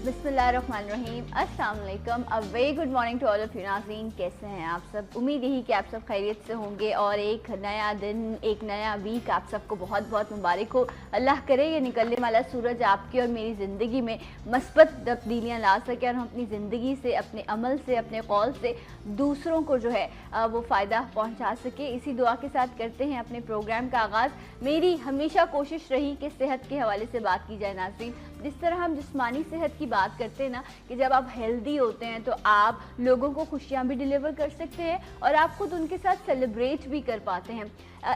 बिस्मिल्लाहिर्रहमानिर्रहीम, अस्सलाम वालेकुम। A very good morning to all of you नाज़रीन। कैसे हैं आप सब? उम्मीद यही कि आप सब खैरियत से होंगे और एक नया दिन, एक नया वीक आप सबको बहुत बहुत मुबारक हो। अल्लाह करे ये निकलने वाला सूरज आपकी और मेरी ज़िंदगी में मस्बत तब्दीलियाँ ला सके और हम अपनी ज़िंदगी से, अपने अमल से, अपने कौल से दूसरों को जो है वो फ़ायदा पहुँचा सके। इसी दुआ के साथ करते हैं अपने प्रोग्राम का आगाज़। मेरी हमेशा कोशिश रही कि सेहत के हवाले से बात की जाए नाज़रीन। जिस तरह हम जिस्मानी सेहत की बात करते हैं ना, कि जब आप हेल्दी होते हैं तो आप लोगों को खुशियाँ भी डिलीवर कर सकते हैं और आप खुद उनके साथ सेलिब्रेट भी कर पाते हैं।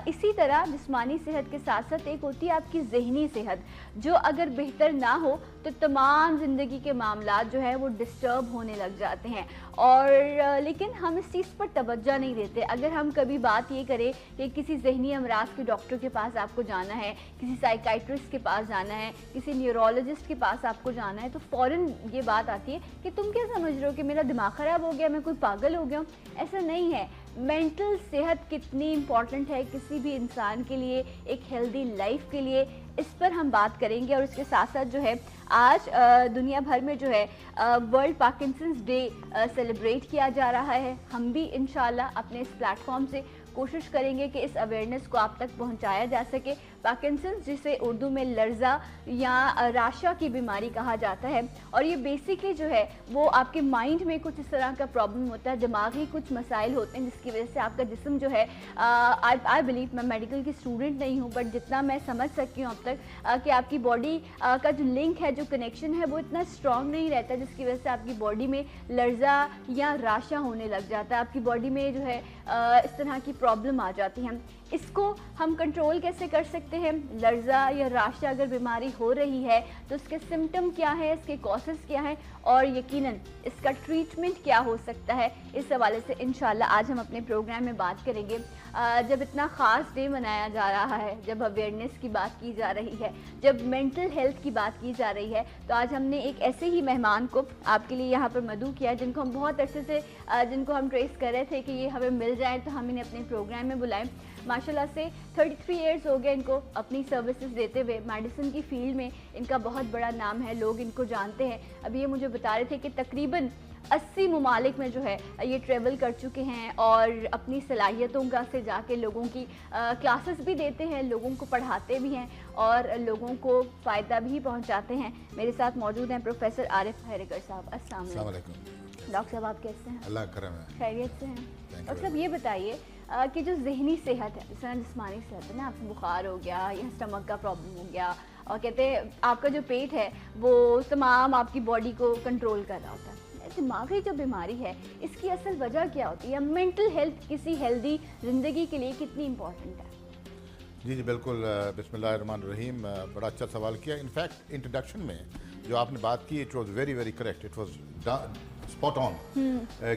इसी तरह जिस्मानी सेहत के साथ साथ एक होती है आपकी ज़हनी सेहत, जो अगर बेहतर ना हो तो तमाम ज़िंदगी के मामला जो है वो डिस्टर्ब होने लग जाते हैं। और लेकिन हम इस चीज़ पर तवज्जो नहीं देते। अगर हम कभी बात ये करें कि किसी ज़हनी अमराज के डॉक्टर के पास आपको जाना है, किसी साइकाइट्रिस्ट के पास जाना है, किसी न्यूरोलॉजिस्ट के पास आपको जाना है, तो फ़ौरन ये बात आती है कि तुम क्या समझ रहे हो कि मेरा दिमाग ख़राब हो गया, मैं कोई पागल हो गया हूँ। ऐसा नहीं है। मेंटल सेहत कितनी इम्पॉर्टेंट है किसी भी इंसान के लिए, एक हेल्दी लाइफ के लिए, इस पर हम बात करेंगे। और इसके साथ साथ जो है आज दुनिया भर में जो है वर्ल्ड पार्किंसंस डे सेलिब्रेट किया जा रहा है। हम भी इंशाल्लाह अपने इस प्लेटफॉर्म से कोशिश करेंगे कि इस अवेयरनेस को आप तक पहुंचाया जा सके। पार्किंसंस, जिसे उर्दू में लर्जा या राशा की बीमारी कहा जाता है, और ये बेसिकली जो है वो आपके माइंड में कुछ इस तरह का प्रॉब्लम होता है, दिमागी कुछ मसाइल होते हैं जिसकी वजह से आपका जिस्म जो है, आई बिलीव, मैं मेडिकल की स्टूडेंट नहीं हूँ, बट जितना मैं समझ सकती हूँ अब तक कि आपकी बॉडी का जो लिंक है, जो कनेक्शन है, वो इतना स्ट्रॉन्ग नहीं रहता, जिसकी वजह से आपकी बॉडी में लर्जा या राशा होने लग जाता है। आपकी बॉडी में जो है इस तरह की प्रॉब्लम आ जाती है। इसको हम कंट्रोल कैसे कर सकते हैं? लर्जा या राशा अगर बीमारी हो रही है तो उसके सिम्टम क्या है, इसके कॉजेस क्या हैं और यकीनन इसका ट्रीटमेंट क्या हो सकता है, इस हवाले से इंशाल्लाह आज हम अपने प्रोग्राम में बात करेंगे। जब इतना ख़ास डे मनाया जा रहा है, जब अवेयरनेस की बात की जा रही है, जब मेंटल हेल्थ की बात की जा रही है, तो आज हमने एक ऐसे ही मेहमान को आपके लिए यहाँ पर मदऊ किया, जिनको हम बहुत अरसे से जिनको हम ट्रेस कर रहे थे कि ये हमें मिल जाए, तो हम इन्हें अपने प्रोग्राम में बुलाएं। माशाल्लाह से 33 इयर्स हो गए इनको अपनी सर्विसेज देते हुए। मेडिसिन की फील्ड में इनका बहुत बड़ा नाम है, लोग इनको जानते हैं। अभी ये मुझे बता रहे थे कि तकरीबन 80 ममालिक में जो है ये ट्रेवल कर चुके हैं और अपनी सलाहियतों का से जाके लोगों की क्लासेस भी देते हैं, लोगों को पढ़ाते भी हैं और लोगों को फ़ायदा भी पहुंचाते हैं। मेरे साथ मौजूद हैं प्रोफेसर आरिफ हैरेकर साहब। अस्सलाम वालेकुम। डॉक्टर साहब, आप कैसे हैं? अल्लाह करम है, खैरियत से हैं? डॉक्टर साहब, ये बताइए कि जो ज़हनी सेहत है, जिस तरह जिस्मानी सेहत है ना, आपको बुखार हो गया या स्टमक का प्रॉब्लम हो गया, और कहते हैं आपका जो पेट है वो तमाम आपकी बॉडी को कंट्रोल कर रहा होता है, दिमागी जो बीमारी है इसकी असल वजह क्या होती है? मेंटल हेल्थ किसी हेल्दी ज़िंदगी के लिए कितनी इम्पोर्टेंट है? जी जी बिल्कुल। बिस्मिल्लाहिर्रहमानिर्रहीम, बड़ा अच्छा सवाल किया। इनफैक्ट इंट्रोडक्शन में जो आपने बात की, it was very very correct, it was spot on.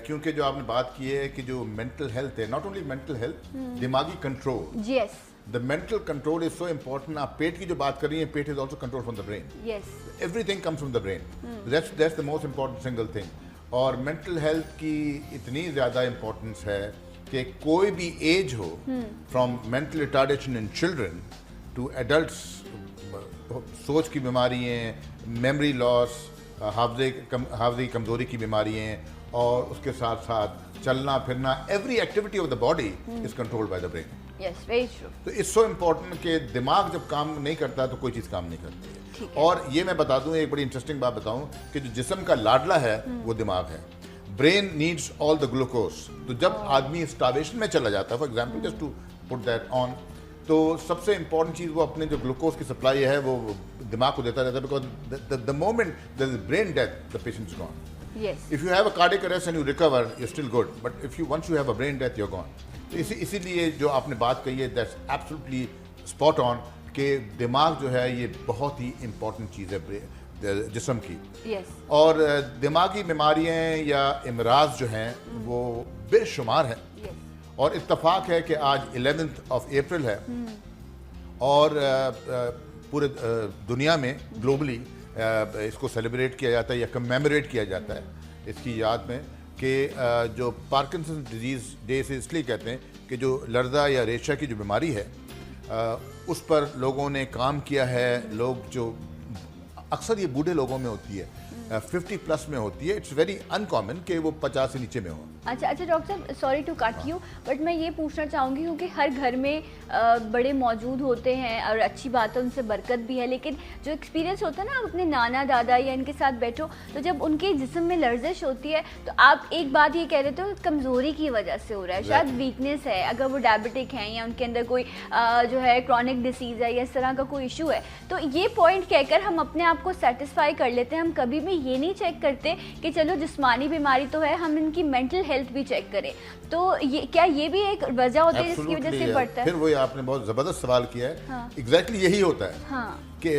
क्योंकि जो आपने बात की है कि जो मेंटल हेल्थ है, नॉट ओनली मेंटल हेल्थ, दिमागी control, yes, the mental control is so important. आप पेट की जो बात कर रही हैं, पेट is also control from the brain. Yes, everything comes from the brain, that's the most important single thing. और मेंटल हेल्थ की इतनी ज़्यादा इम्पोर्टेंस है कि कोई भी एज हो, from mental retardation in children to adults, सोच की बीमारियाँ, मेमोरी लॉस, हाफ़ज़े कमज़ोरी की बीमारियाँ, और उसके साथ साथ चलना फिरना, every activity of the body is controlled by the brain. Yes, very true. तो इट्स सो इम्पोर्टेंट कि दिमाग जब काम नहीं करता तो कोई चीज़ काम नहीं करती है। और ये मैं बता दूं, एक बड़ी इंटरेस्टिंग बात बताऊं कि जो जिस्म का लाडला है वो दिमाग है। Brain needs all the glucose. तो जब आदमी स्टार्वेशन में चला जाता है, for example just to put that on, तो सबसे इंपॉर्टेंट चीज़ वो अपने जो ग्लूकोज की सप्लाई है वो दिमाग को देता रहता है, because the moment there is brain death the patient is gone. Yes. If you have a cardiac arrest and you recover, you're still good. But if you once you have a brain death, you're gone. तो इसीलिए जो आपने बात कही है, that's absolutely spot on, कि दिमाग जो है ये बहुत ही इम्पोर्टेंट चीज़ है जिस्म की। Yes. और दिमागी बीमारियाँ या इमराज जो हैं वो बेशुमार हैं। Yes. और इत्तफाक है कि आज 11 अप्रैल है और पूरे दुनिया में ग्लोबली इसको सेलिब्रेट किया जाता है या कमेमोरेट किया जाता है इसकी याद में कि जो पार्किंसन डिजीज़ डे से इसलिए कहते हैं कि जो लर्जा या रेशा की जो बीमारी है उस पर लोगों ने काम किया है। लोग जो अक्सर ये बूढ़े लोगों में होती है, 50+ में होती है। इट्स वेरी अनकॉमन कि वो 50 से नीचे में हो। अच्छा डॉक्टर साहब, sorry to cut you, but मैं ये पूछना चाहूँगी क्योंकि हर घर में बड़े मौजूद होते हैं और अच्छी बात है, उनसे बरकत भी है, लेकिन जो एक्सपीरियंस होता है ना, आप अपने नाना दादा या इनके साथ बैठो तो जब उनके जिस्म में लर्जिश होती है तो आप एक बात ये कह रहे थे कमज़ोरी की वजह से हो रहा है, शायद वीकनेस है, अगर वो डायबिटिक हैं या उनके अंदर कोई जो है क्रॉनिक डिसीज़ है या इस तरह का कोई इशू है, तो ये पॉइंट कहकर हम अपने आप को सेटिस्फाई कर लेते हैं। हम कभी भी ये नहीं चेक करते कि चलो जिस्मानी बीमारी तो है, हम इनकी मेंटल हेल्थ भी चेक करें। तो ये क्या ये भी एक वजह होती है जिसकी वजह से बढ़ता है? फिर वही आपने बहुत ज़बरदस्त सवाल किया है। हाँ। एग्जैक्टली यही होता है। हाँ। कि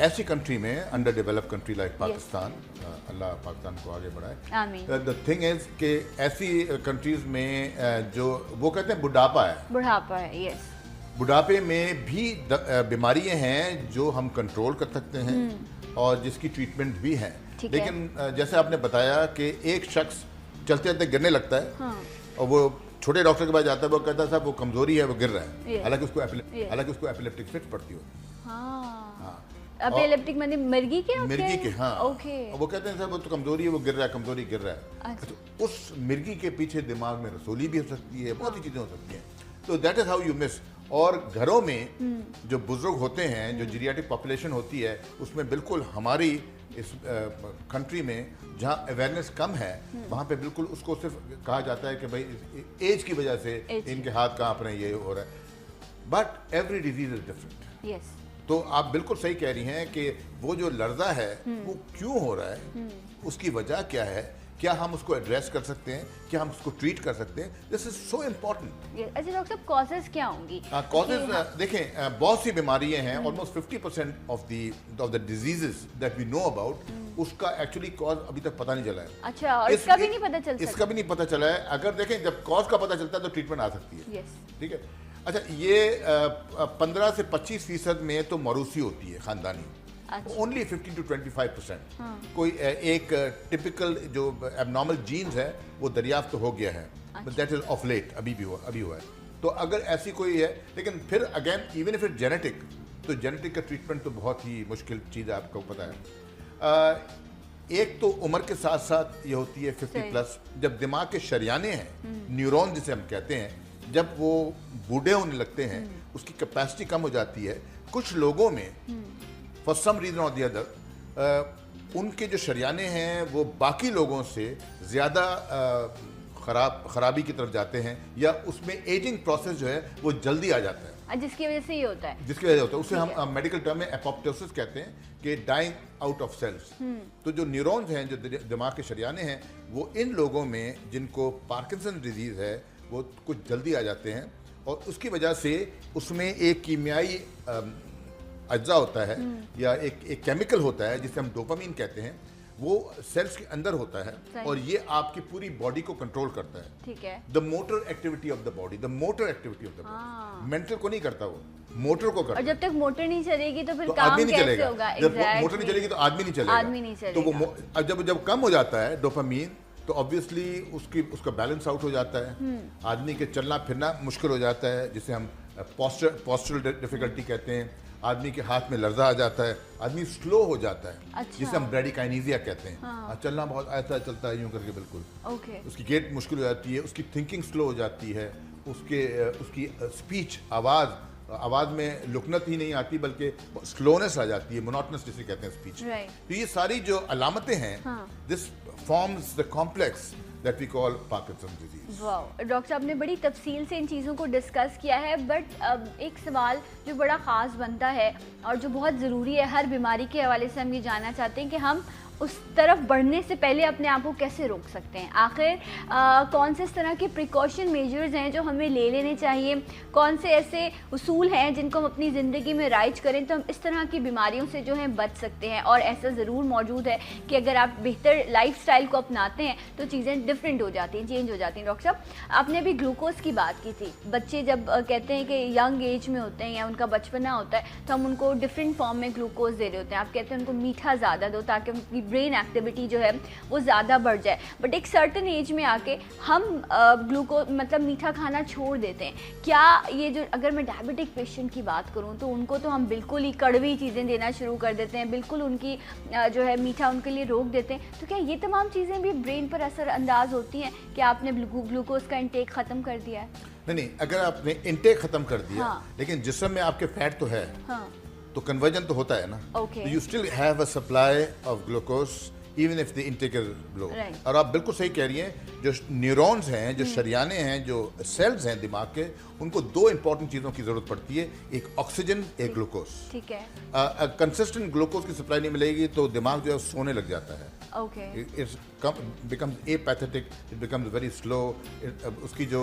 ऐसी कंट्री में, under developed country like Pakistan, अल्लाह पाकिस्तान को आगे बढ़ाए, आमीन। द थिंग इज कि ऐसी कंट्रीज में जो वो कहते हैं बुढ़ापा है, यस, बुढ़ापे में भी बीमारियां हैं जो हम कंट्रोल कर सकते हैं और जिसकी ट्रीटमेंट भी है। लेकिन जैसे आपने बताया कि एक शख्स चलते चलते गिरने लगता है, हाँ। और वो छोटे डॉक्टर के पास जाता है, वो कहता है साहब वो कमजोरी है, वो गिर रहा है, हालांकि उसको एपिलेप्टिक फिट पड़ती होती है। एपिलेप्टिक माने मिर्गी के? हाँ। ओके। वो कहते हैं साहब वो तो कमजोरी है, वो गिर रहा है, कमजोरी गिर रहा है। अच्छा। उस मिर्गी के पीछे दिमाग में रसोली भी हो सकती है, बहुत सी चीजें हो सकती हैं। तो that is how you miss. और घरों में जो बुजुर्ग होते हैं, जो जीरियाट्रिक पॉपुलेशन होती है, उसमें बिल्कुल हमारी इस कंट्री में जहाँ अवेयरनेस कम है, वहाँ पे बिल्कुल उसको सिर्फ कहा जाता है कि भाई एज की वजह से इनके हाथ कांप रहे हैं, ये हो रहा है। But every disease is different. Yes. तो आप बिल्कुल सही कह रही हैं कि वो जो लर्जा है वो क्यों हो रहा है, उसकी वजह क्या है, क्या हम उसको एड्रेस कर सकते हैं, क्या हम उसको ट्रीट कर सकते हैं। This is so important. अच्छा डॉक्टर साहब, कॉजेज क्या होंगी? कॉजेज देखें, बहुत सी बीमारियां हैं, almost 50% of the diseases that we know about, उसका एक्चुअली कॉज अभी तक पता नहीं चला है। अच्छा, और इसका भी नहीं पता चल सकता? इसका भी नहीं पता चला है। अगर देखें, जब कॉज का पता चलता है तो ट्रीटमेंट आ सकती है। ठीक है। अच्छा, ये 15 से 25% में तो मरूसी होती है, खानदानी। Only 15 to 25%। कोई एक टिपिकल जो एबनॉर्मल जीन्स है वो दरियाफ्त तो हो गया है, but that is of late, अभी हुआ है। तो अगर ऐसी कोई है, लेकिन फिर again even if it genetic, तो जेनेटिक का ट्रीटमेंट तो बहुत ही मुश्किल चीज़ है, आपको पता है। एक तो उम्र के साथ साथ ये होती है 50+, जब दिमाग के शरियाने हैं, न्यूरॉन जिसे हम कहते हैं, जब वो बूढ़े होने लगते हैं, उसकी कैपेसिटी कम हो जाती है। कुछ लोगों में फॉर सम रीजन और द अदर उनके जो शरियाने हैं वो बाकी लोगों से ज़्यादा खराबी की तरफ जाते हैं, या उसमें एजिंग प्रोसेस जो है वो जल्दी आ जाता है, जिसकी वजह से ये होता है। उसे हम मेडिकल टर्म में एपोप्टोसिस कहते हैं, कि डाइंग आउट ऑफ सेल्स। तो जो न्यूरॉन्स हैं, जो दिमाग के शरियाने हैं, वो इन लोगों में जिनको पार्किंसन डिजीज़ है वो कुछ जल्दी आ जाते हैं, और उसकी वजह से उसमें एक कीमियाई अज्जा होता है या एक केमिकल होता है जिसे हम डोपामीन कहते हैं, वो सेल्स के अंदर होता है और ये आपकी पूरी बॉडी को कंट्रोल करता है। ठीक है। The motor activity of the body, mental को नहीं करता, वो मोटर को करता है। और जब तक मोटर नहीं चलेगी तो फिर काम कैसे होगा? जब मोटर नहीं चलेगी तो आदमी नहीं चलेगा। तो वो जब कम हो जाता है डोपामीन, तो ऑब्वियसली उसका बैलेंस आउट हो जाता है, आदमी के चलना फिरना मुश्किल हो जाता है, जिसे हम पोस्चरल डिफिकल्टी कहते हैं। आदमी के हाथ में लर्जा आ जाता है, आदमी स्लो हो जाता है। अच्छा। जिसे हम ब्रेडिकाइनेसिया कहते हैं। चलना बहुत ऐसा चलता है, यूं करके बिल्कुल। उसकी गेट मुश्किल हो जाती है, उसकी थिंकिंग स्लो हो जाती है, उसकी स्पीच आवाज में लुकनत ही नहीं आती, बल्कि स्लोनेस आ जाती है, मोनोटनस जिसे कहते हैं स्पीच। तो ये सारी जो अलामतें हैं, this forms the complex that we call Parkinson's disease. वाह, डॉक्टर साहब ने बड़ी तफसील से इन चीज़ों को डिस्कस किया है, बट एक सवाल जो बड़ा ख़ास बनता है और जो बहुत ज़रूरी है, हर बीमारी के हवाले से हम ये जानना चाहते हैं कि हम उस तरफ बढ़ने से पहले अपने आप को कैसे रोक सकते हैं। आखिर कौन से इस तरह के प्रिकॉशन मेजर्स हैं जो हमें ले लेने चाहिए, कौन से ऐसे उसूल हैं जिनको हम अपनी ज़िंदगी में राइज करें तो हम इस तरह की बीमारियों से जो है बच सकते हैं। और ऐसा ज़रूर मौजूद है कि अगर आप बेहतर लाइफस्टाइल को अपनाते हैं तो चीज़ें डिफरेंट हो जाती हैं, चेंज हो जाती हैं। डॉक्टर साहब, आपने अभी ग्लूकोज की बात की थी। बच्चे जब कहते हैं कि यंग एज में होते हैं या उनका बचपना होता है, तो हम उनको डिफरेंट फॉर्म में ग्लूकोज दे रहे होते हैं। आप कहते हैं उनको मीठा ज़्यादा दो ताकि उनकी ब्रेन एक्टिविटी जो है वो ज़्यादा बढ़ जाए, बट एक सर्टन एज में आके हम ग्लूकोज मतलब मीठा खाना छोड़ देते हैं। क्या ये जो, अगर मैं डायबिटिक पेशेंट की बात करूँ तो उनको तो हम बिल्कुल ही कड़वी चीज़ें देना शुरू कर देते हैं, बिल्कुल उनकी जो है मीठा उनके लिए रोक देते हैं, तो क्या ये तमाम चीज़ें भी ब्रेन पर असरअंदाज होती हैं कि आपने ग्लूकोज का इंटेक ख़त्म कर दिया है? नहीं, अगर आपने इंटेक खत्म कर दिया, हाँ। लेकिन जिस्म में आपके फैट तो है, हाँ। तो कन्वर्जन तो होता है ना। Okay. You still have a supply of glucose even if the intake is low. और आप बिल्कुल सही कह रही हैं, जो न्यूरॉन्स हैं, जो शरियाने हैं, जो सेल्स हैं दिमाग के, उनको दो इंपॉर्टेंट चीज़ों की ज़रूरत पड़ती है, एक ऑक्सीजन, एक ग्लूकोज। ठीक है। कंसिस्टेंट ग्लूकोज की सप्लाई नहीं मिलेगी तो दिमाग जो है सोने लग जाता है। Okay. Becomes apathetic, it becomes very slow, उसकी जो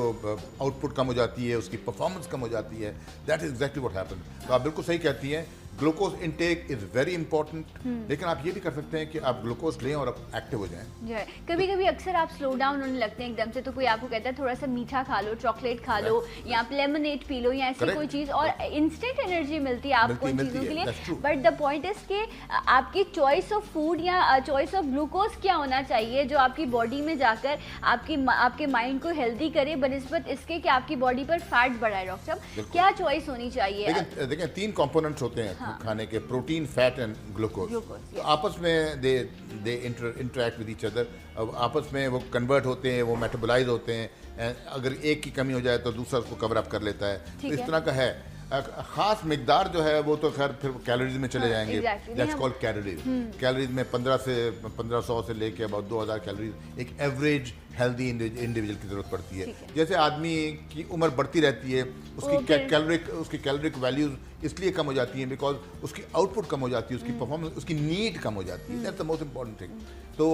आउटपुट कम हो जाती है, उसकी परफॉर्मेंस कम हो जाती है। That is exactly what happen. तो आप बिल्कुल सही कहती हैं, glucose intake is very important, लेकिन आप ये भी कर सकते हैं कि आप ग्लूकोज लें और आप एक्टिव हो जाएं। कभी कभी अक्सर आप स्लो डाउन होने लगते हैं एकदम से, तो कोई आपको कहता है थोड़ा सा मीठा खा लो, चॉकलेट खा लो, या आप लेमनेड पी लो, या ऐसी कोई चीज़, और इंस्टेंट एनर्जी मिलती है आपको इन चीज़ों के लिए। बट द पॉइंट इज कि आपकी चॉइस ऑफ फूड या चॉइस ऑफ ग्लूकोज क्या होना चाहिए जो आपकी बॉडी में जाकर आपके माइंड को हेल्दी करे, बनस्बत इसके कि आपकी बॉडी पर फैट बढ़ाए। डॉक्टर साहब, क्या चॉइस होनी चाहिए? देखिए, 3 कंपोनेंट्स होते हैं खाने के, प्रोटीन, फैट एंड ग्लूकोज। तो आपस में they interact with each other. अब आपस में वो कन्वर्ट होते हैं, वो मेटाबोलाइज होते हैं। अगर एक की कमी हो जाए तो दूसरा उसको कवर अप कर लेता है। तो इस तरह का है। खास मिकदार जो है वो तो खैर फिर कैलोरीज में चले जाएंगे। That's called calories. कैलोरीज में 1500 से लेके अबाउट 2000 कैलोरीज एक एवरेज हेल्दी इंडिविजुअल की जरूरत पड़ती है। जैसे आदमी की उम्र बढ़ती रहती है, उसकी कैलोरिक वैल्यूज इसलिए कम हो जाती हैं बिकॉज उसकी आउटपुट कम हो जाती है, उसकी परफॉर्मेंस, उसकी नीड कम हो जाती है। That's the most important thing. तो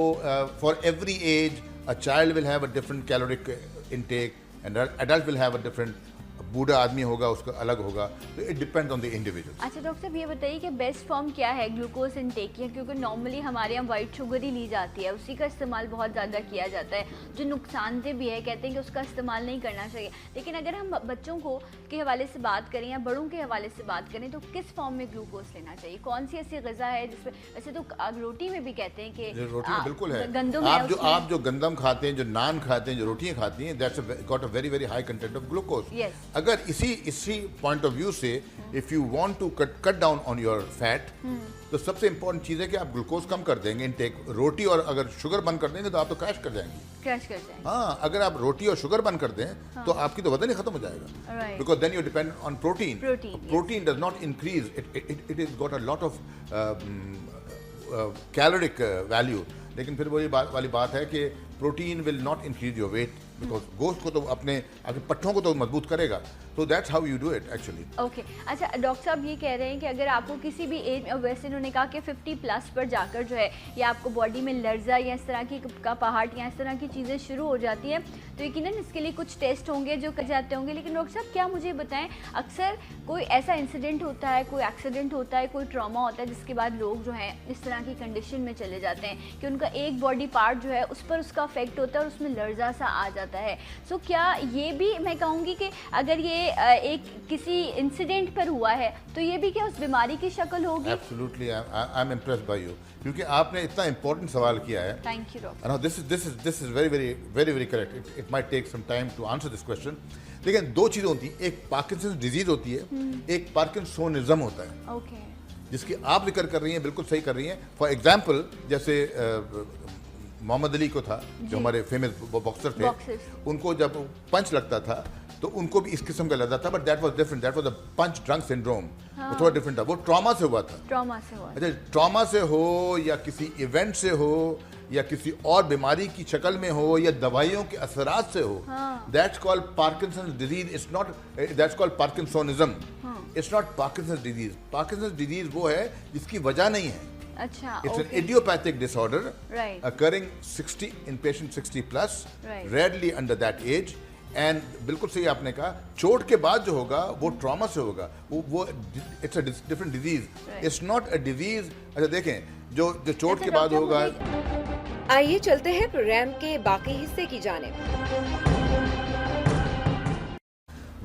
for every age a child will have a different caloric intake and adult will have a different. बूढ़ा आदमी होगा उसका अलग होगा, तो it depends on the individual. अच्छा डॉक्टर साहब, ये बताइए कि बेस्ट फॉर्म क्या है ग्लूकोज इनटेक की? क्योंकि नॉर्मली हमारे यहाँ वाइट शुगर ही ली जाती है, उसी का इस्तेमाल बहुत ज़्यादा किया जाता है, जो नुकसानदेह भी है। कहते हैं कि उसका इस्तेमाल नहीं करना चाहिए, लेकिन अगर हम बच्चों को के हवाले से बात करें या बड़ों के हवाले से बात करें तो किस फॉर्म में ग्लूकोज लेना चाहिए? कौन सी ऐसी ग़िज़ा है जिसमें, वैसे तो रोटी में भी कहते हैं कि रोटी में बिल्कुल है, गंदम आप जो गंदम खाते हैं, जो नान खाते हैं, जो रोटियाँ खाती हैं, that's got a very very high content of glucose. अगर इसी पॉइंट ऑफ व्यू से if you want to cut down on your fat, तो सबसे इंपॉर्टेंट चीज है कि आप ग्लूकोज कम कर देंगे इनटेक। रोटी और अगर शुगर बंद कर देंगे तो आप तो क्रैश कर जाएंगे। हाँ, अगर आप रोटी और शुगर बंद कर दें तो आपकी तो वजन ही खत्म हो जाएगा, because then you depend on protein. Protein does not increase, it is got a lot of caloric value. लेकिन फिर वही वाली बात है कि protein will not increase your weight, because गोश्त को तो अपने पट्ठों को तो मजबूत करेगा। तो that's how you do it actually. Okay. अच्छा डॉक्टर साहब, ये कह रहे हैं कि अगर आपको किसी भी एज, वैसे उन्होंने कहा कि 50+ पर जाकर जो है या आपको बॉडी में लर्जा या इस तरह की का पहाड़ या इस तरह की चीज़ें शुरू हो जाती हैं, तो यकीनन इसके लिए कुछ टेस्ट होंगे जो कर जाते होंगे। लेकिन डॉक्टर साहब, क्या मुझे बताएं, अक्सर कोई ऐसा इंसिडेंट होता है, कोई एक्सीडेंट होता है, कोई ट्रॉमा होता है, जिसके बाद लोग जो हैं इस तरह की कंडीशन में चले जाते हैं कि उनका एक बॉडी पार्ट जो है उस पर उसका अफेक्ट होता है और उसमें लर्जा सा आ जाता है। सो क्या ये भी मैं कहूँगी कि अगर ये एक किसी इंसिडेंट पर हुआ है तो ये भी क्या उस बीमारी की शक्ल होगी? Absolutely, I am impressed by you, क्योंकि आपने इतना इंपॉर्टेंट सवाल किया है। Thank you doctor. This is very very very very correct. It might take some time to answer this question. लेकिन दो चीज़ें होती हैं, एक पार्किंसंस डिजीज होती है, एक पार्किंसोनिज्म होता है। ओके। जिसकी आप जिक्र कर रही हैं, बिल्कुल सही कर रही हैं। फॉर एग्जाम्पल, जैसे मोहम्मद अली को था, जो हमारे फेमस बॉक्सर थे, उनको जब पंच लगता था तो उनको भी इस किस्म का लगता था, but that was different. That was a punch drunk syndrome. वो थोड़ा डिफरेंट था, वो ट्रॉमा से हुआ था। अच्छा, ट्रॉमा से हो या किसी इवेंट से हो या किसी और बीमारी की शक्ल में हो या दवाइयों के असरात से हो, that's called Parkinson's disease. It's not, that's called parkinsonism. It's not Parkinson's disease. Parkinson's disease वो है जिसकी वजह नहीं है। अच्छा, it's an idiopathic disorder, occurring in patient 60+, rarely under that age, and बिल्कुल सही आपने कहा, चोट के बाद जो होगा वो ट्रॉमा से होगा, वो it's a different disease, it's not a disease। अच्छा देखें, जो चोट के बाद होगा। आइए चलते हैं प्रोग्राम के बाकी हिस्से की जानिब।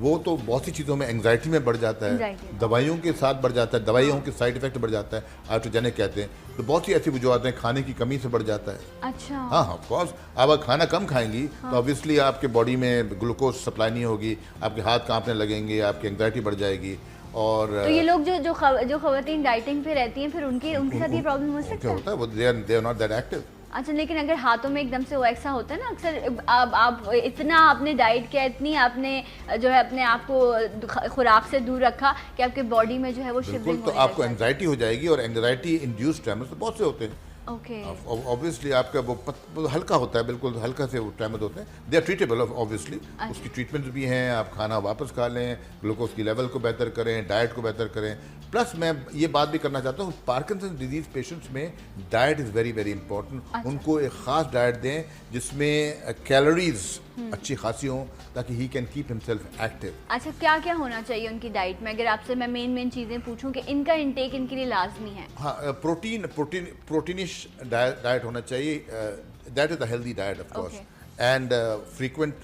वो तो बहुत सी चीज़ों में एंग्जाइटी में बढ़ जाता है, Anxiety। दवाइयों के साथ बढ़ जाता है, दवाइयों के साइड इफेक्ट बढ़ जाता है, आर्ट्रोजेनिक कहते हैं। तो बहुत सी ऐसी वजूहत हैं, खाने की कमी से बढ़ जाता है। अच्छा। हाँ ऑफ कोर्स, आप अगर खाना कम खाएंगी तो ऑब्वियसली आपके बॉडी में ग्लूकोज सप्लाई नहीं होगी, आपके हाथ कांपने लगेंगे, आपकी एंग्जाइटी बढ़ जाएगी। और तो ये लोग जो खवातीन डाइटिंग पे रहती हैं, फिर उनके साथ ये प्रॉब्लम हो सकता क्या है? होता है, वो they are not that active. अच्छा, लेकिन अगर हाथों में एकदम से वो ऐसा होता है ना, अक्सर आप इतना आपने डाइट किया, इतनी आपने जो है अपने आप को खुराक से दूर रखा कि आपके बॉडी में जो है वो बिल्कुल, शिवरिंग तो आपको एंग्जाइटी हो जाएगी, और एंग्जाइटी इंड्यूस्ड ट्रेमर्स तो बहुत से होते हैं। ओके। ऑब्वियसली आपका वो हल्का होता है, बिल्कुल हल्का से वो ट्रेमर होते हैं, दे आर ट्रीटेबल ऑब्वियसली। उसकी ट्रीटमेंट भी हैं, आप खाना वापस खा लें, ग्लूकोज की लेवल को बेहतर करें, डाइट को बेहतर करें। प्लस मैं ये बात भी करना चाहता हूँ, पार्किंसन डिजीज पेशेंट्स में diet is very very important. उनको एक ख़ास डाइट दें जिसमें कैलोरीज अच्छी खासी हों, ताकि he can keep himself active. अच्छा, क्या क्या होना चाहिए उनकी डाइट में? अगर आपसे मैं मेन चीज़ें पूछूं कि इनका इंटेक इनके लिए लाजमी है। हाँ, प्रोटीनिश डाइट होना चाहिए, that is the healthy diet of course. And frequent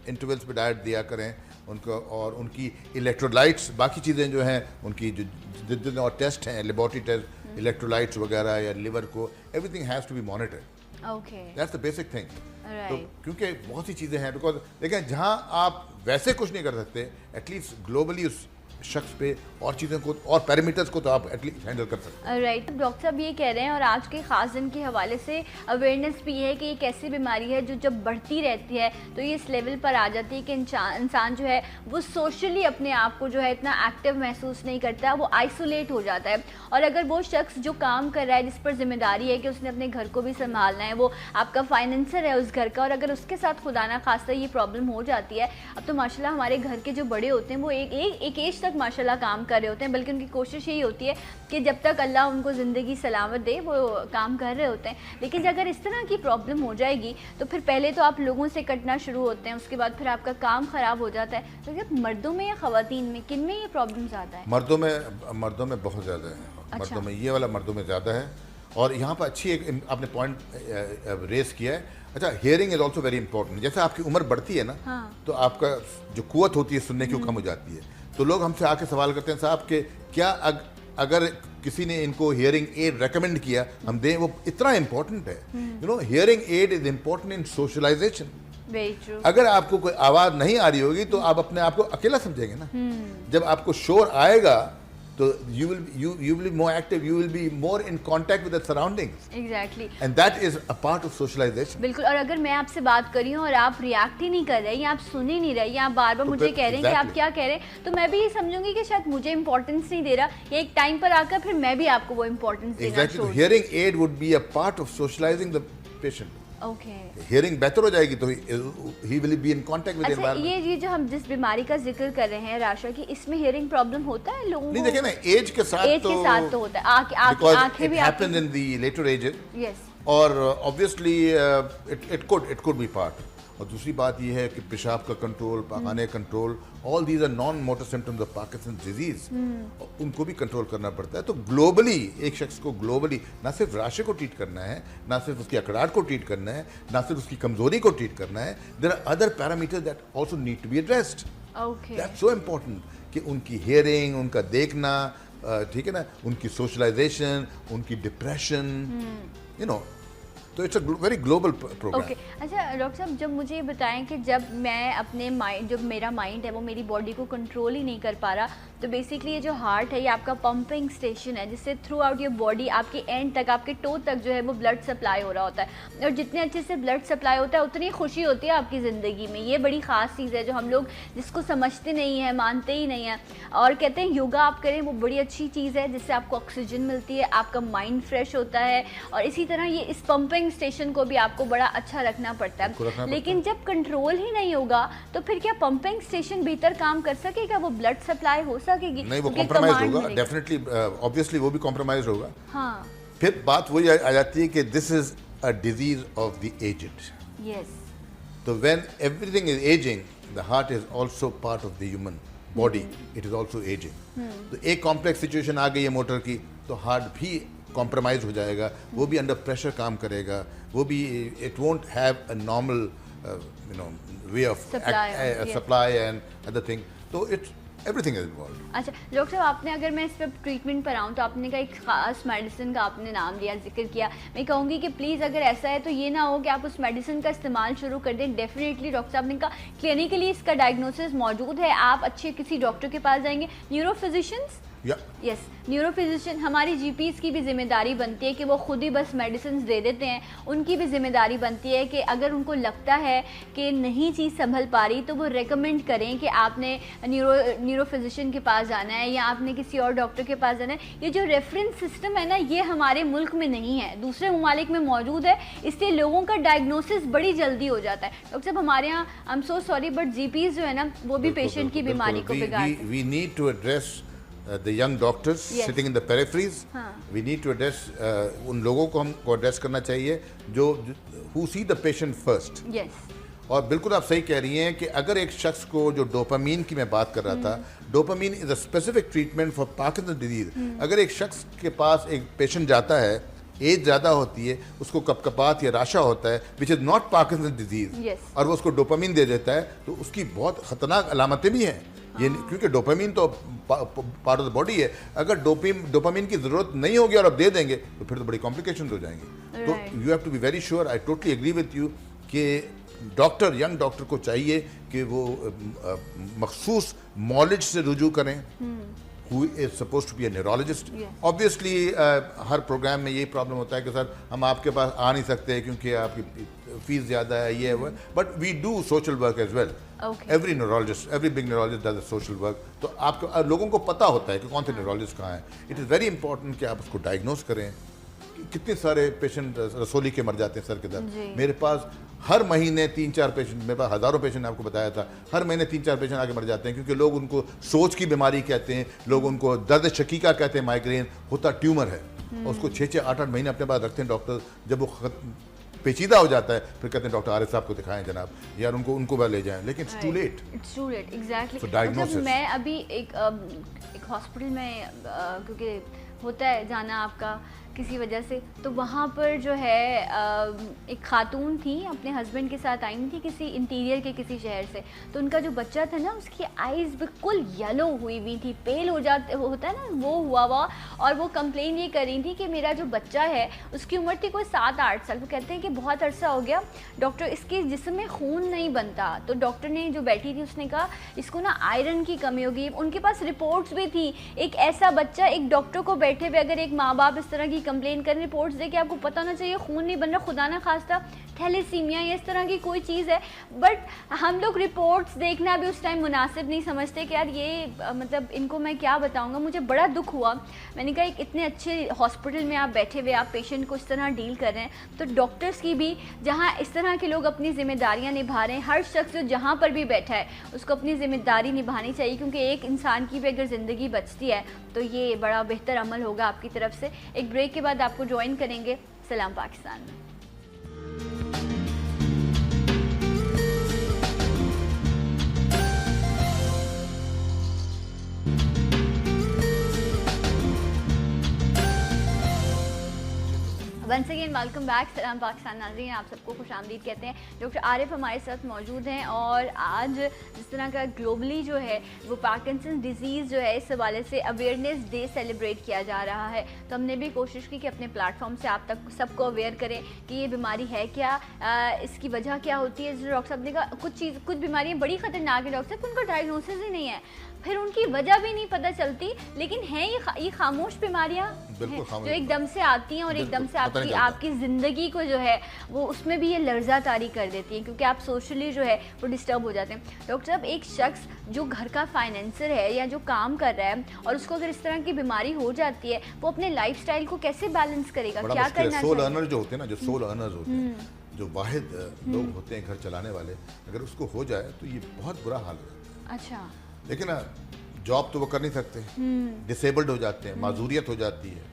intervals पे डाइट दिया करें उनको, और उनकी इलेक्ट्रोलाइट्स, बाकी चीज़ें जो हैं उनकी जो जितने और टेस्ट हैं, लेबोरेटरी टेस्ट, इलेक्ट्रोलाइट्स वगैरह या लिवर को, everything has to be monitored. Okay, that's the basic thing. तो राइट। क्योंकि बहुत सी चीज़ें हैं, बिकॉज देखें जहाँ आप वैसे कुछ नहीं कर सकते, एटलीस्ट ग्लोबली उस शख्स पे और चीज़ों को और पैरामीटर्स को तो आप एटलीस्ट हैंडल कर सकते हैं। राइट। डॉक्टर साहब ये कह रहे हैं, और आज के खास दिन के हवाले से अवेयरनेस भी है कि एक ऐसी बीमारी है जो जब बढ़ती रहती है तो ये इस लेवल पर आ जाती है कि इंसान जो है वो सोशली अपने आप को जो है इतना एक्टिव महसूस नहीं करता, वो आइसोलेट हो जाता है। और अगर वो शख्स जो काम कर रहा है, जिस पर जिम्मेदारी है कि उसने अपने घर को भी संभालना है, वो आपका फाइनेंसर है उस घर का, और अगर उसके साथ खुदा ना खास्ता ये प्रॉब्लम हो जाती है, अब तो माशाल्लाह हमारे घर के जो बड़े होते हैं वो एक एज तक माशाल्लाह काम कर रहे होते हैं, बल्कि उनकी कोशिश यही होती है कि जब तक अल्लाह उनको ज़िंदगी सलामत दे वो काम कर रहे होते हैं। लेकिन अगर इस तरह की प्रॉब्लम हो जाएगी तो फिर पहले तो आप लोगों से कटना शुरू होते हैं, उसके बाद फिर आपका काम ख़राब हो जाता है। तो जब मर्दों में या ख़वातीन में, किन में ये प्रॉब्लम ज़्यादा है? मर्दों में बहुत ज़्यादा है। अच्छा। मर्दों में ये वाला मर्दों में ज़्यादा है। और यहाँ पर अच्छी एक आपने पॉइंट रेस किया है। अच्छा, hearing is also very important. जैसे आपकी उम्र बढ़ती है ना, हाँ। तो आपका जो कुव्वत होती है सुनने की वो कम हो जाती है। तो लोग हमसे आके सवाल करते हैं, साहब कि क्या अगर किसी ने इनको हियरिंग एड रेकमेंड किया हम दें, वो इतना इंपॉर्टेंट है। You know, hearing aid is important in socialization. Very true. अगर आपको कोई आवाज़ नहीं आ रही होगी तो आप अपने आप को अकेला समझेंगे ना। जब आपको शोर आएगा तो you will be more active, you will be more in contact with the surroundings. Exactly. And that is a part of socialization. बिल्कुल। और अगर मैं आपसे बात कर रही हूँ और आप रिएक्ट ही नहीं कर रहे, या आप सुन ही नहीं रहे, या आप बार बार मुझे कह रहे हैं कि आप क्या कह रहे हैं, तो मैं भी ये समझूंगी कि शायद मुझे इंपॉर्टेंस नहीं दे रहा, या एक टाइम पर आकर फिर मैं भी आपको वो इंपॉर्टेंस देना Exactly. छोड़ So hearing aid would be a part of socializing the patient. Okay. Hearing बेहतर हो जाएगी तो he will be in contact with the अच्छा, environment. ये जो हम जिस बीमारी का जिक्र कर रहे हैं राशा की, इसमें हियरिंग प्रॉब्लम होता है लोगों नहीं, को? देखिए ना, एज के साथ तो होता है, आंखें भी happens in the later ages. Yes. और obviously it could be part. और दूसरी बात यह है कि पेशाब का कंट्रोल, पाखाने control, all these are non motor symptoms of Parkinson disease, उनको भी कंट्रोल करना पड़ता है। तो ग्लोबली एक शख्स को ग्लोबली ना सिर्फ राशि को ट्रीट करना है, ना सिर्फ उसकी अकड़ाहट को ट्रीट करना है, ना सिर्फ उसकी कमजोरी को ट्रीट करना है, there are other parameters that also need to be addressed. Okay. That's so important कि उनकी हियरिंग, उनका देखना, ठीक है ना, उनकी सोशलाइजेशन, उनकी डिप्रेशन, यू नो, तो it's a very global programme. Okay. अच्छा डॉक्टर साहब, जब मुझे ये बताएं कि जब मैं अपने माइंड, जो मेरा माइंड है वो मेरी बॉडी को कंट्रोल ही नहीं कर पा रहा, तो बेसिकली ये जो हार्ट है ये आपका पंपिंग स्टेशन है, जिससे थ्रू आउट योर बॉडी आपके एंड तक, आपके टो तक जो है वो ब्लड सप्लाई हो रहा होता है। और जितने अच्छे से ब्लड सप्लाई होता है उतनी खुशी होती है आपकी ज़िंदगी में। ये बड़ी ख़ास चीज़ है जो हम लोग जिसको समझते नहीं हैं, मानते ही नहीं हैं। और कहते हैं योगा आप करें, वो बड़ी अच्छी चीज़ है, जिससे आपको ऑक्सीजन मिलती है, आपका माइंड फ्रेश होता है। और इसी तरह ये इस पंपिंग स्टेशन को भी आपको बड़ा अच्छा रखना पड़ता है। लेकिन जब कंट्रोल ही नहीं होगा तो फिर क्या पंपिंग स्टेशन बेहतर काम कर सकेगा? वो ब्लड सप्लाई हो सकेगी? नहीं, वो कॉम्प्रोमाइज होगा डेफिनेटली, ऑब्वियसली वो भी कॉम्प्रोमाइज होगा। हाँ। फिर बात वही आ जाती है कि this is a disease of the aged. Yes. तो when everything is ageing, the heart is also part of the human body, it is also ageing. तो एक कॉम्प्लेक्स सिचुएशन आ गई है मोटर की, तो हार्ट भी कॉम्प्रोमाइज हो जाएगा, वो भी अंडर प्रेशर काम करेगा, वो भी it won't have a normal you know way of supply and other thing. तो इट्स एवरीथिंग इज इन्वॉल्व। अच्छा डॉक्टर साहब, आपने अगर मैं इस पर ट्रीटमेंट पर आऊँ तो आपने का एक खास मेडिसिन का आपने नाम लिया, जिक्र किया। मैं कहूँगी कि प्लीज़ अगर ऐसा है तो ये ना हो कि आप उस मेडिसिन का इस्तेमाल शुरू कर दें। डेफिनेटली डॉक्टर साहब ने कहा क्लिनिकली इसका डायग्नोसिस मौजूद है, आप अच्छे किसी डॉक्टर के पास जाएंगे। Neuro physicians, yes, neuro physician, हमारी जीपीज़ की भी जिम्मेदारी बनती है कि वो खुद ही बस मेडिसिन दे देते हैं। उनकी भी जिम्मेदारी बनती है कि अगर उनको लगता है कि नहीं चीज़ संभल पा रही तो वो रेकमेंड करें कि आपने न्यूरो फिजिशियन के पास जाना है या आपने किसी और डॉक्टर के पास जाना है। ये जो रेफरेंस सिस्टम है ना, ये हमारे मुल्क में नहीं है, दूसरे ममालिक में मौजूद है, इसलिए लोगों का डायग्नोसिस बड़ी जल्दी हो जाता है। डॉक्टर साहब, हमारे यहाँ I am so sorry but GPs जो है ना वो भी पेशेंट की बीमारी को बिगाड़ते हैं। We need to address the young doctors sitting in the peripheries. We need to address उन लोगों को हमको एड्रेस करना चाहिए जो who see the patient first. Yes. और बिल्कुल आप सही कह रही हैं कि अगर एक शख्स को, जो डोपामीन की मैं बात कर रहा था, dopamine is a specific treatment for Parkinson disease. अगर एक शख्स के पास एक पेशेंट जाता है, एज ज़्यादा होती है, उसको कपकपात या राशा होता है which is not Parkinson disease, और वो उसको डोपामीन दे देता है, तो उसकी बहुत ख़तरनाक अलामतें भी हैं। ये क्योंकि डोपामीन तो पार्ट ऑफ द बॉडी है। अगर डोपामीन की ज़रूरत नहीं होगी और आप दे देंगे तो फिर तो बड़ी कॉम्प्लिकेशन हो जाएंगी। तो you have to be very sure, I totally agree with you कि डॉक्टर, यंग डॉक्टर को चाहिए कि वो मखसूस नॉलेज से रुजू करें। Who is supposed to be a neurologist? Obviously, हर प्रोग्राम में यही प्रॉब्लम होता है कि सर हम आपके पास आ नहीं सकते क्योंकि आपकी फीस ज़्यादा है, ये है वो। But we do social work as well. Every neurologist, every big neurologist does social work. तो आपको लोगों को पता होता है कि कौन से न्यूरोलॉजिस्ट कहाँ हैं। इट इज़ वेरी इंपॉर्टेंट कि आप उसको डायग्नोस करें। कितने सारे पेशेंट रसोली के मर जाते हैं सर के दर्द। मेरे पास हर महीने 3-4 पेशेंट, मेरे पास हज़ारों पेशेंट ने आपको बताया था, हर महीने 3-4 पेशेंट आके मर जाते हैं क्योंकि लोग उनको सोच की बीमारी कहते हैं, लोग उनको दर्द शकीका कहते हैं, माइग्रेन होता ट्यूमर है, और उसको 6-8 महीने अपने पास रखते हैं डॉक्टर। जब वो पेचीदा हो जाता है फिर कहते हैं डॉक्टर आरिफ साहब को दिखाएं जनाब, यार उनको वह ले जाएं, लेकिन it's too late. It's too late, exactly. So diagnosis. मैं अभी एक हॉस्पिटल में क्योंकि होता है जाना आपका किसी वजह से, तो वहाँ पर जो है एक खातून थी, अपने हस्बैंड के साथ आई थी किसी इंटीरियर के किसी शहर से। तो उनका जो बच्चा था ना, उसकी आइज़ बिल्कुल येलो हुई हुई थी, पेल हो जाते होता है ना, वो हुआ। और वो कंप्लेन ये कर रही थी कि मेरा जो बच्चा है उसकी उम्र थी कोई 7-8 साल। वो कहते हैं कि बहुत अरसा हो गया डॉक्टर, इसके जिस्म में खून नहीं बनता। तो डॉक्टर ने जो बैठी थी उसने कहा इसको ना आयरन की कमी होगी। उनके पास रिपोर्ट्स भी थी। एक ऐसा बच्चा एक डॉक्टर को बैठे हुए, अगर एक माँ बाप इस तरह की कंप्लेन कर रिपोर्ट्स दे कि आपको पता होना चाहिए खून नहीं बन रहा, खुदा ना खास्ता थैलेसीमिया या इस तरह की कोई चीज़ है, बट हम लोग रिपोर्ट्स देखना भी उस टाइम मुनासिब नहीं समझते कि यार ये मतलब इनको मैं क्या बताऊंगा। मुझे बड़ा दुख हुआ। मैंने कहा एक इतने अच्छे हॉस्पिटल में आप बैठे हुए, आप पेशेंट को इस तरह डील कर रहे हैं, तो डॉक्टर्स की भी जहाँ इस तरह के लोग अपनी जिम्मेदारियाँ निभा रहे हैं, हर शख्स जो जहाँ पर भी बैठा है उसको अपनी जिम्मेदारी निभानी चाहिए, क्योंकि एक इंसान की भी अगर ज़िंदगी बचती है तो ये बड़ा बेहतर अमल होगा आपकी तरफ से। एक ब्रेक के बाद आपको ज्वाइन करेंगे सलाम पाकिस्तान में। वंस अगेन वेलकम बैक, सलाम पाकिस्तान नाज़रीन, आप सबको खुशामदीद कहते हैं। डॉक्टर आरिफ हमारे साथ मौजूद हैं और आज जिस तरह का ग्लोबली जो है वो पार्किंसन डिजीज़ जो है इस हवाले से अवेयरनेस डे सेलिब्रेट किया जा रहा है, तो हमने भी कोशिश की कि अपने प्लेटफॉर्म से आप तक सबको अवेयर करें कि ये बीमारी है क्या, इसकी वजह क्या होती है। डॉक्टर साहब ने कहा कुछ बीमारियाँ बड़ी ख़तरनाक है डॉक्टर साहब, उनका डायग्नोसिस ही नहीं है, फिर उनकी वजह भी नहीं पता चलती, लेकिन हैं ये खामोश बीमारियाँ जो एकदम से आती हैं और एकदम से आपकी ज़िंदगी को जो है वो उसमें भी ये लर्जा तारी कर देती हैं, क्योंकि आप सोशली जो है वो डिस्टर्ब हो जाते हैं। डॉक्टर साहब, एक शख्स जो घर का फाइनेंसर है या जो काम कर रहा है और उसको अगर इस तरह की बीमारी हो जाती है, वो अपने लाइफस्टाइल को कैसे बैलेंस करेगा, क्या करना चाहिए? सोल अर्नर जो होते हैं ना, जो सोल अर्नर्स होते हैं, जो वाहिद लोग होते हैं घर चलाने वाले, अगर उसको हो जाए तो ये बहुत बुरा हाल है। अच्छा, लेकिन जॉब तो वो कर नहीं सकते, डिसेबल्ड हो जाते हैं, माजूरियत हो जाती है,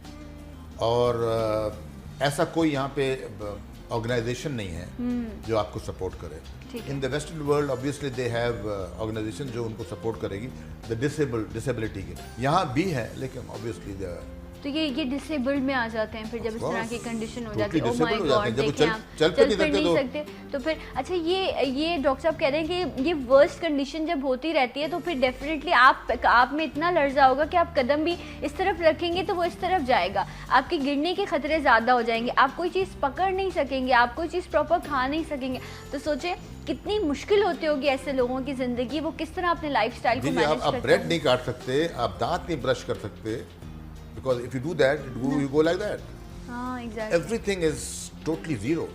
और ऐसा कोई यहाँ पे ऑर्गेनाइजेशन नहीं है जो आपको सपोर्ट करे। In the western world obviously they have organization जो उनको सपोर्ट करेगी द डिसेबिलिटी के, यहाँ भी है, लेकिन ऑब्वियसली तो ये डिसेबल्ड में आ जाते हैं फिर जब इस तरह की कंडीशन हो जाती है। Totally ओ माय disabled हो जाते गॉड, हैं। जब वो देखें आप चल चल फिर फिर नहीं नहीं सकते सकते तो फिर अच्छा ये डॉक्टर साहब कह रहे हैं कि ये वर्स्ट कंडीशन जब होती रहती है तो फिर डेफिनेटली आप में इतना लर्जा होगा कि आप कदम भी इस तरफ रखेंगे तो वो इस तरफ जाएगा, आपके गिरने के खतरे ज़्यादा हो जाएंगे, आप कोई चीज़ पकड़ नहीं सकेंगे, आप कोई चीज़ प्रॉपर खा नहीं सकेंगे। तो सोचें कितनी मुश्किल होती होगी ऐसे लोगों की ज़िंदगी, वो किस तरह अपने लाइफस्टाइल को मैनेज आप करते ब्रेड हैं। नहीं काट सकते, आप दांत नहीं ब्रश कर सकते, because if you do that you go like that, हाँ exactly. Everything is totally zero.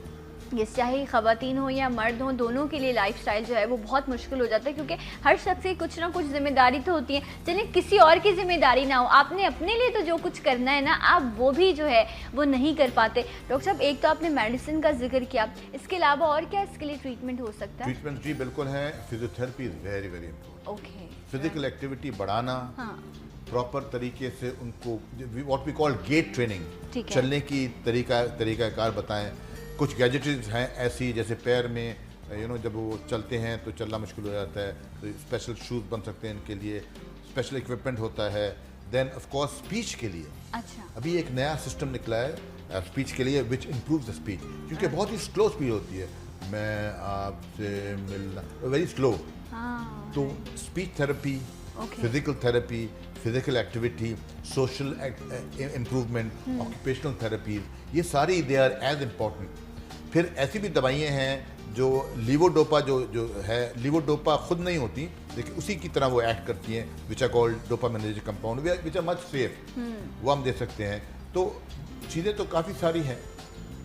ये चाहे ख़वातीन हो या मर्द हो, दोनों के लिए लाइफस्टाइल जो है वो बहुत मुश्किल हो जाता है, क्योंकि हर शख्स की कुछ ना कुछ जिम्मेदारी तो होती है। चलिए किसी और की जिम्मेदारी ना हो, आपने अपने लिए तो जो कुछ करना है ना, आप वो भी जो है वो नहीं कर पाते। डॉक्टर साहब एक तो आपने मेडिसिन का जिक्र किया, इसके अलावा और क्या इसके लिए ट्रीटमेंट हो सकता है? ट्रीटमेंट जी बिल्कुल है, physiotherapy is very very important. Okay, physical activity बढ़ाना, हाँ प्रॉपर तरीके से उनको what we call gait training, ठीक है। तरीका चलने की तरीकाकार बताएं। कुछ गैजेट्स हैं ऐसी, जैसे पैर में जब वो चलते हैं तो चलना मुश्किल हो जाता है, तो स्पेशल शूज़ बन सकते हैं इनके लिए, स्पेशल इक्विपमेंट होता है। देन ऑफ कोर्स स्पीच के लिए अच्छा अभी एक नया सिस्टम निकला है स्पीच के लिए, विच इम्प्रूव्स द स्पीच, क्योंकि बहुत ही स्लो स्पीच होती है, मैं आपसे मिलना वेरी स्लो। हाँ तो speech therapy, Okay. Physical therapy, physical activity, social improvement, occupational therapies, ये सारी दे आर एज इम्पॉर्टेंट। फिर ऐसी भी दवाइयाँ हैं जो लीवोडोपा जो है, लीवोडोपा खुद नहीं होती लेकिन उसी की तरह वो एक्ट करती हैं, which are called dopaminergic compound, which are much safe, वो हम दे सकते हैं। तो चीज़ें तो काफ़ी सारी हैं।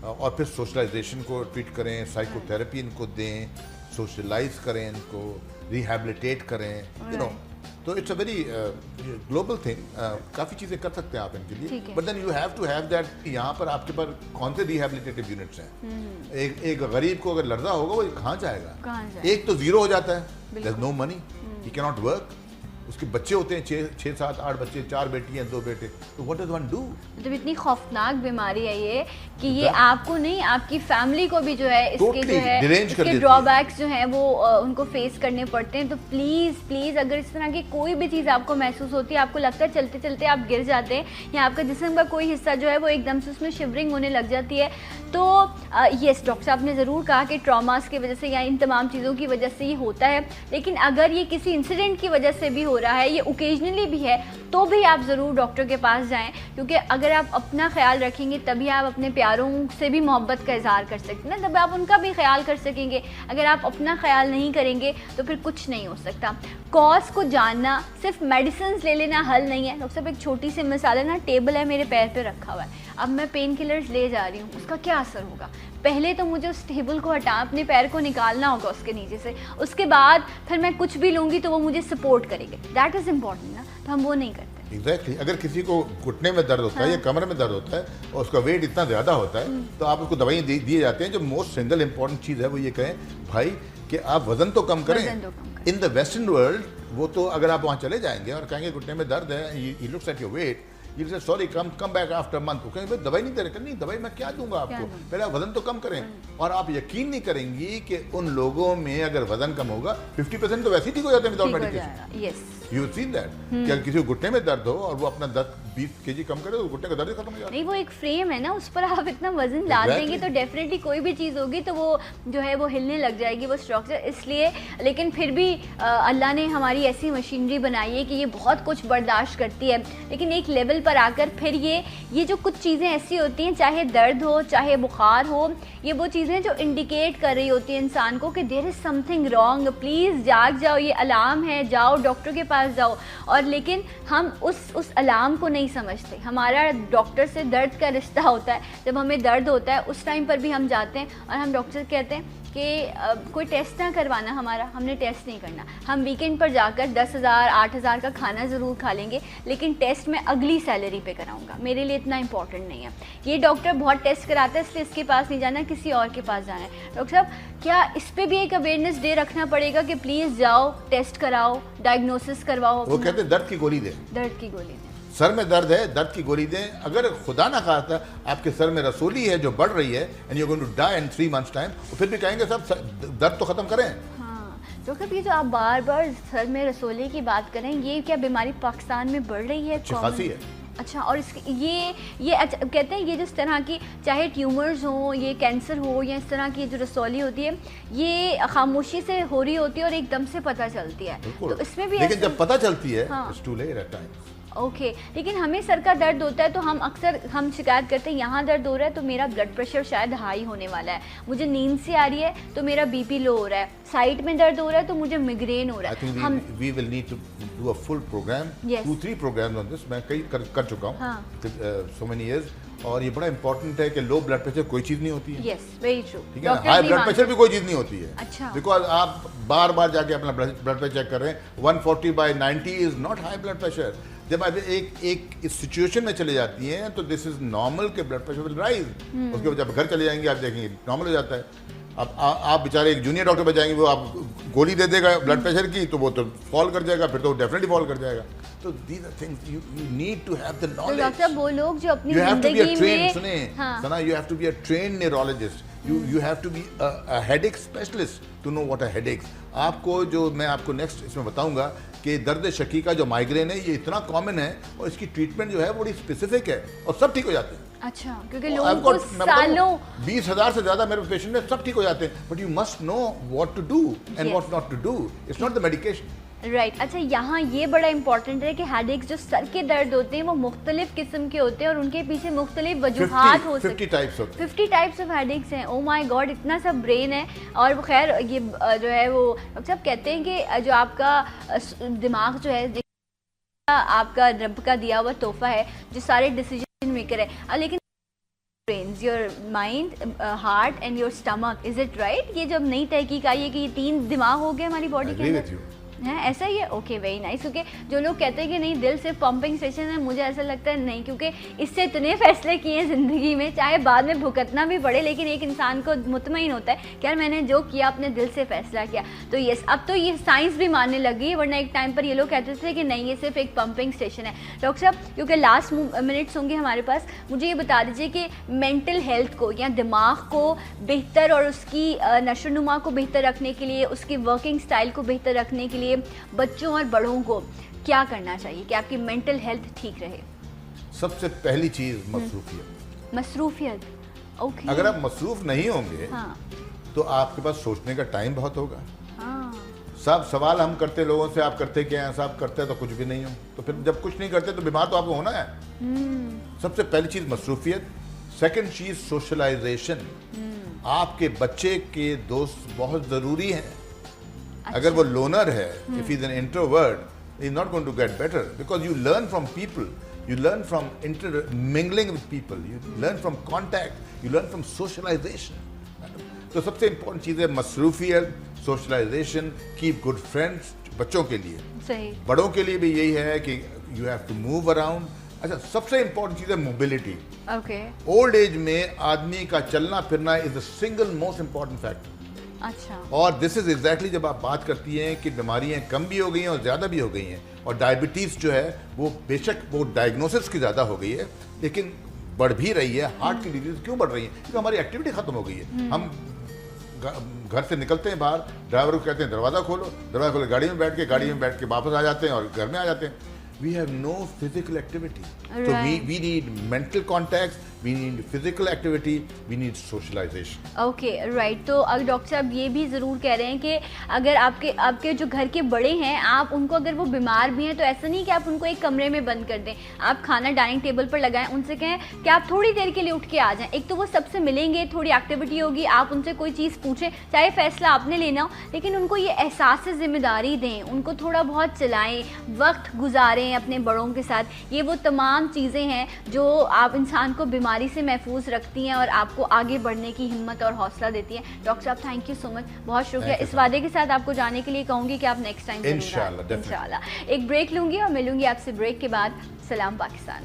और फिर सोशलाइजेशन को ट्रीट करें, साइकोथेरेपी इनको दें, सोशलाइज करें इनको, रिहैबिलिटेट करें, तो it's a very global thing. काफ़ी चीज़ें कर सकते हैं आप इनके लिए, but then you have to have that. यहाँ पर आपके पास कौन से रिहैबिलिटेटिव यूनिट्स हैं? एक गरीब को अगर लर्जा होगा वो कहाँ जाएगा? एक तो जीरो हो जाता है, there is no money, he can not work. उसके बच्चे होते हैं 6, 7, 8 बच्चे, 4 बेटियां 2 बेटे, तो व्हाट डज वन डू? मतलब इतनी खौफनाक बीमारी है ये कि ये आपको नहीं, आपकी फैमिली को भी जो है इसके जो है इसके ड्रॉबैक्स जो हैं वो उनको फेस करने पड़ते हैं। तो प्लीज़ अगर इस तरह की कोई भी चीज़ आपको महसूस होती है, आपको लगता है चलते चलते आप गिर जाते हैं या आपका जिस्म का कोई हिस्सा जो है वो एकदम से उसमें शिवरिंग होने लग जाती है, तो यस डॉक्टर साहब ने ज़रूर कहा कि ट्रॉमास की वजह से या इन तमाम चीज़ों की वजह से ये होता है, लेकिन अगर ये किसी इंसिडेंट की वजह से भी हो रहा है, ये ओकेजनली भी है, तो भी आप ज़रूर डॉक्टर के पास जाएं, क्योंकि अगर आप अपना ख्याल रखेंगे तभी आप अपने प्यारों से भी मोहब्बत का इजहार कर सकते हैं ना, तब आप उनका भी ख्याल कर सकेंगे। अगर आप अपना ख्याल नहीं करेंगे तो फिर कुछ नहीं हो सकता। कॉज को जानना, सिर्फ मेडिसिन ले लेना हल नहीं है। डॉक्टर साहब एक छोटी सी मिसाल है ना, टेबल है मेरे पैर पे रखा हुआ है, अब मैं पेन किलर्स ले जा रही हूँ, उसका क्या असर होगा? पहले तो मुझे उस टेबल को हटा, अपने पैर को निकालना होगा उसके नीचे से, उसके बाद फिर मैं कुछ भी लूँगी तो वो मुझे सपोर्ट करेंगे। दैट इज़ इम्पॉर्टेंट ना, तो हम वो नहीं करते। एग्जैक्टली अगर किसी को घुटने में दर्द होता है या कमर में दर्द होता है और उसका वेट इतना ज़्यादा होता है, तो आप उसको दवाइयाँ दिए जाते हैं। जो मोस्ट सिंगल इम्पॉर्टेंट चीज़ है वो ये कहें भाई कि आप वजन तो कम करें। इन द वेस्टर्न वर्ल्ड वो तो अगर आप वहाँ चले जाएंगे और कहेंगे घुटने में दर्द है, he looks at your weight, ये से sorry come back after month, कहेंगे दवाई नहीं दे रहे, नहीं दवाई मैं क्या दूंगा आपको, पहले आप वजन तो कम करें। और आप यकीन नहीं करेंगी कि उन लोगों में अगर वजन कम होगा 50% तो वैसे ही ठीक हो जाते हैं without medication. Yes, you seen that कि अगर किसी को घुटने में दर्द हो और वो अपना 10-20 kg कम करे तो घुटने का दर्द ही खत्म हो जाता है। नहीं, वो एक फ्रेम है ना, उस पर आप इतना वजन ला देंगे तो डेफिनेटली कोई भी चीज़ होगी तो वो जो है वो हिलने लग जाएगी, वो स्ट्रक्चर। इसलिए लेकिन फिर भी अल्लाह ने हमारी ऐसी मशीनरी बनाई है कि ये बहुत कुछ बर्दाश्त करती है, लेकिन एक लेवल पर आकर फिर ये जो कुछ चीज़ें ऐसी होती हैं, चाहे दर्द हो चाहे बुखार हो, ये वो चीज़ें जो इंडिकेट कर रही होती हैं इंसान को कि there is something wrong, please जाग जाओ, ये अलार्म है, जाओ डॉक्टर के पास जाओ। और लेकिन हम उस अलार्म को नहीं समझते। हमारा डॉक्टर से दर्द का रिश्ता होता है, जब हमें दर्द होता है उस टाइम पर भी हम जाते हैं और हम डॉक्टर कहते हैं कि कोई टेस्ट ना करवाना हमारा, हमने टेस्ट नहीं करना। हम वीकेंड पर जाकर 10,000 8,000 का खाना ज़रूर खा लेंगे, लेकिन टेस्ट मैं अगली सैलरी पे कराऊंगा, मेरे लिए इतना इंपॉर्टेंट नहीं है। ये डॉक्टर बहुत टेस्ट कराता है इसलिए इसके पास नहीं जाना, किसी और के पास जाना है। डॉक्टर साहब क्या इस पर भी एक अवेयरनेस डे रखना पड़ेगा कि प्लीज़ जाओ टेस्ट कराओ, डायग्नोसिस करवाओ? वो कहते हैं दर्द की गोली दें, दर्द की गोली दें, सर में दर्द है दर्द की गोली दें। अगर खुदा ना खास्ता आपके सर में रसोली है जो बढ़ रही है and you are going to die in 3 months time, तो फिर भी कहेंगे सब दर्द तो खत्म करें। हाँ डॉक्टर, ये जो आप बार बार सर में रसोली की बात करें, ये क्या बीमारी पाकिस्तान में बढ़ रही है? अच्छी खासी है, अच्छा, और इसके ये अच्छा, कहते हैं ये जिस तरह की चाहे ट्यूमर्स हो, ये कैंसर हो या इस तरह की जो रसौली होती है, ये खामोशी से हो रही होती है और एकदम से पता चलती है, तो इसमें भी लेकिन जब पता चलती है हाँ। it's too late at times. Okay लेकिन हमें सर का दर्द होता है तो हम अक्सर शिकायत करते हैं यहाँ दर्द हो रहा है तो मेरा ब्लड प्रेशर शायद हाई होने वाला है, मुझे नींद से आ रही है तो मेरा बीपी लो हो रहा है, साइड में दर्द हो रहा है तो मुझे मिग्रेन हो रहा है। हम we will need to do a full program, Yes. 2-3 programs on this. मैं कई कर चुका हूँ हाँ। so many years, और ये बड़ा इंपॉर्टेंट है कि लो ब्लड प्रेशर कोई चीज़ नहीं होती है। Yes very true. ठीक है ना, हाई ब्लड प्रेशर भी कोई चीज़ नहीं होती है। अच्छा। बिकॉज आप बार बार जाके अपना ब्लड प्रेशर चेक कर रहे हैं, 140/90 is not high blood pressure. जब आप एक इस सिचुएशन में चले जाती हैं तो दिस इज नॉर्मल के ब्लड प्रेशर विल राइज। उसके बाद जब घर चले जाएंगे आप देखेंगे नॉर्मल हो जाता है। अब आप बेचारे एक जूनियर डॉक्टर पे जाएंगे, वो आप गोली दे देगा ब्लड प्रेशर की तो वो तो फॉल कर जाएगा, फिर तो डेफिनेटली फॉल कर जाएगा। तो these are things you need to have the knowledge. तो डॉक्टर वो लोग जो अपनी you have to be a जिंदगी trained, में सुने हाँ। सना, you have to be a trained neurologist. You have to be a headache specialist to know what a headache. आपको जो मैं आपको नेक्स्ट इसमें बताऊंगा कि दर्द शकी का जो माइग्रेन है ये इतना कॉमन है और इसकी ट्रीटमेंट जो है वो बड़ी स्पेसिफिक है और सब ठीक हो जाते हैं। अच्छा, क्योंकि लोगों को सालों 20,000 से ज्यादा मेरे पेशेंट है, सब ठीक हो जाते हैं, but you must know what to do and what not to do. It's not the medication. Right अच्छा, यहाँ ये बड़ा इंपॉर्टेंट है कि हेडेक्स जो सर के दर्द होते हैं वो मुख्तलिफ किस्म के होते हैं और उनके पीछे मुख्तलिफ वजूहात हो सकती हैं। 50 टाइप्स होते हैं। 50 टाइप्स ऑफ हेडेक्स हैं। ओ माय गॉड, इतना सब ब्रेन है। और वो खैर ये जो है वो सब कहते हैं कि जो आपका दिमाग जो है आपका रब का दिया हुआ तोहफा है जो सारे डिसीजन मेकर है, लेकिन brains, your mind, heart and your stomach, is it right? ये जब नई तहकीक आई है कि ये 3 दिमाग हो गए हमारी बॉडी के अंदर, है ऐसा ही है? Okay very nice. क्योंकि जो लोग कहते हैं कि नहीं दिल सिर्फ पंपिंग स्टेशन है, मुझे ऐसा लगता है नहीं, क्योंकि इससे इतने फैसले किए हैं ज़िंदगी में, चाहे बाद में भुगतना भी पड़े, लेकिन एक इंसान को मुतमईन होता है कि यार मैंने जो किया अपने दिल से फैसला किया। तो यस, अब तो ये साइंस भी मानने लगी, वरना एक टाइम पर ये लोग कहते थे कि नहीं ये सिर्फ एक पंपिंग स्टेशन है। डॉक्टर साहब, क्योंकि लास्ट मिनट्स होंगे हमारे पास, मुझे ये बता दीजिए कि मेंटल हेल्थ को या दिमाग को बेहतर और उसकी नशोनुमा को बेहतर रखने के लिए, उसकी वर्किंग स्टाइल को बेहतर रखने के लिए बच्चों और बड़ों को क्या करना चाहिए कि आपकी मेंटल हेल्थ ठीक रहे? सबसे पहली चीज मसरूफियत। मसरूफियत, ओके। अगर आप मसरूफ नहीं होंगे हाँ। तो आपके पास सोचने का टाइम बहुत होगा। हाँ। सब सवाल हम करते लोगों से, आप करते क्या हैं? सब करते हैं तो कुछ भी नहीं हो, तो फिर जब कुछ नहीं करते तो बीमार तो आपको होना है। सबसे पहली चीज मसरूफियत। सेकंड चीज सोशलाइजेशन। आपके बच्चे के दोस्त बहुत जरूरी हैं। अच्छा। अगर वो लोनर है, if is an introvert, he is not going to get better because you learn from people, you learn from mingling with people, you learn from contact, you learn from socialization. तो सबसे important चीज़ है मसरूफियत, socialisation, keep good friends. बच्चों के लिए सही, बड़ों के लिए भी यही है कि you have to move around. अच्छा, सबसे इम्पोर्टेंट चीज़ है मोबिलिटी। ओके। ओल्ड एज में आदमी का चलना फिरना is the single most important factor. अच्छा। और दिस इज एग्जैक्टली जब आप बात करती हैं कि बीमारियां कम भी हो गई हैं और ज़्यादा भी हो गई हैं, और डायबिटीज़ जो है वो बेशक वो डायग्नोसिस की ज़्यादा हो गई है लेकिन बढ़ भी रही है। हार्ट की डिजीज क्यों बढ़ रही है? क्योंकि हमारी एक्टिविटी खत्म हो गई है। हम घर से निकलते हैं बाहर, ड्राइवर को कहते हैं दरवाज़ा खोलो, दरवाज़ा खोलो, गाड़ी में बैठ के वापस आ जाते हैं और घर में आ जाते हैं। We have no physical activity. Right. So we need mental contacts, we need physical activity, we need socialization. Okay right. तो अब डॉक्टर साहब ये भी ज़रूर कह रहे हैं कि अगर आपके जो घर के बड़े हैं, आप उनको अगर वो बीमार भी हैं तो ऐसा नहीं कि आप उनको एक कमरे में बंद कर दें, आप खाना डाइनिंग टेबल पर लगाएं, उनसे कहें कि आप थोड़ी देर के लिए उठ के आ जाएं। एक तो वो सबसे मिलेंगे, थोड़ी एक्टिविटी होगी, आप उनसे कोई चीज़ पूछें, चाहे फैसला आपने लेना हो, लेकिन उनको ये एहसास जिम्मेदारी दें, उनको थोड़ा बहुत चलाएं, वक्त गुजारें अपने बड़ों के साथ। ये वो तमाम चीज़ें हैं जो आप इंसान को बीमारी से महफूज रखती हैं और आपको आगे बढ़ने की हिम्मत और हौसला देती हैं। डॉक्टर साहब, थैंक यू सो मच, बहुत शुक्रिया। इस वादे के साथ आपको जाने के लिए कहूँगी कि आप नेक्स्ट टाइम इंशाल्लाह एक ब्रेक लूँगी और मिलूंगी आपसे ब्रेक के बाद। सलाम पाकिस्तान।